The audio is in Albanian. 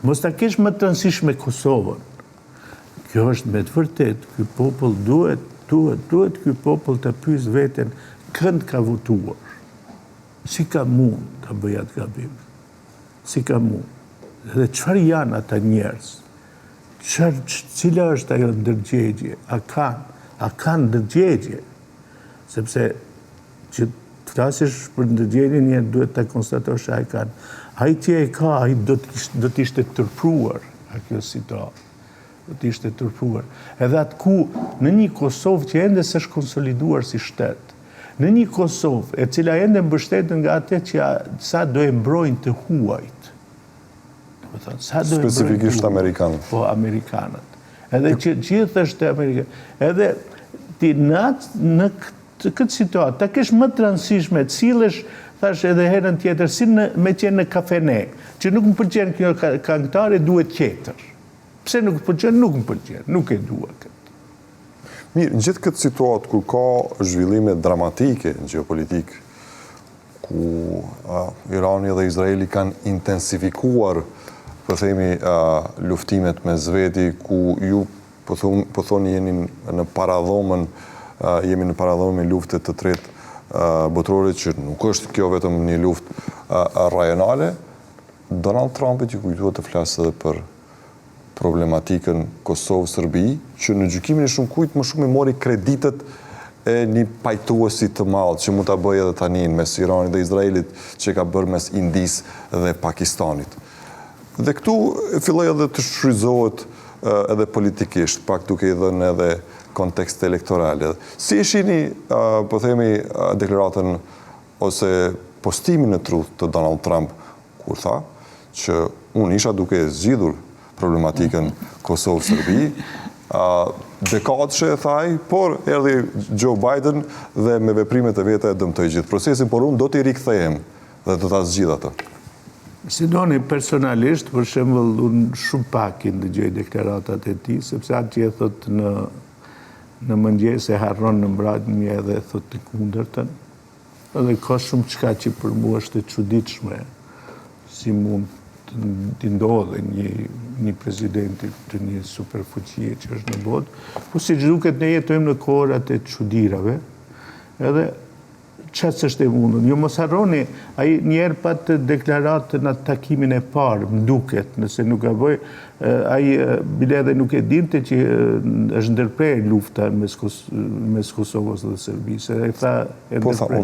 Mos ta kesh më të rëndësishme Kosovën. Kjo është me të vërtet, ky popull duhet ky popull të pyes veten kënd ka votuar. Si ka mund të bëj atë gabim? Si ka mund? Dhe çfarë janë ata njerëz? Cila është ajo ndërgjegje? A kanë ndërgjegje? Sepse që të flasish për ndërgjegjen një duhet të konstatosh a e kanë. Ai që e ka, ai do të ishte tërpruar kjo situatë. Do të ishte tërpruar. Edhe atë ku në një Kosovë që ende s'është konsoliduar si shtet, në një Kosovë e cila ende mbështetet nga atë që sa do e mbrojnë të huajt. Specifikisht amerikanët. Po, amerikanët. Edhe që gjithë është amerikanët. Edhe ti në këtë situatë, ta kesh më të rëndësishme, cillesh, thash edhe herën tjetër, si me qenë në kafene, që nuk më pëlqen kjo këngëtare, duhet tjetër. Pse nuk më pëlqen, nuk më pëlqen, nuk e dua këtë. Mirë, në gjithë këtë situatë, kur ka zhvillime dramatike në geopolitik, ku Irani dhe Izraeli kanë intensifikuar, po themi, luftimet me Zveti, ku ju, po thoni, jemi në paradhomën e luftet të tretë botërore, që nuk është kjo vetëm një luftë rajonale, Donald Trumpi që kujtuat të flasë edhe për problematikën Kosovë-Serbi, që në gjykimin e shumë kujt më shumë i mori kreditet e një pajtuesi të madh që mund ta bëjë edhe tani mes Iranit dhe Izraelit, që ka bërë mes Indis dhe Pakistanit. Dhe këtu filloi edhe të shfrytëzohet edhe politikisht, pak duke i dhënë edhe kontekst elektoral. Si e shihni, po themi, deklaratën ose postimin e Truth të Donald Trump, kur tha që unë isha duke zgjidhur problematikën Kosovë-Serbi, dekadëshe e thaj, por erdhi Joe Biden dhe me veprimet e veta e dëmtoi gjithë procesin, por unë do t'i rikthehem dhe do ta zgjidh atë. Si doni personalisht, për shembull, unë shumë pak i ndëgjoj deklaratat e tij, sepse atë që e thot në mëngjes e harron në mbrëmje dhe thot të kundërtën. Edhe ka shumë çka që për mua është e çuditshme, si mund të ndodhe një presidenti të një superfuqie që është në botë, po si duket ne jetojmë në kohërat e çuditërave, edhe çfarë është e mundur. Jo mos harroni, ai njerë pa të deklaratën në takimin e parë, më duket, nëse nuk e bëj, ai bile edhe nuk e dinte që është ndërprer lufta mes Kosovës dhe Serbisë. Po tha,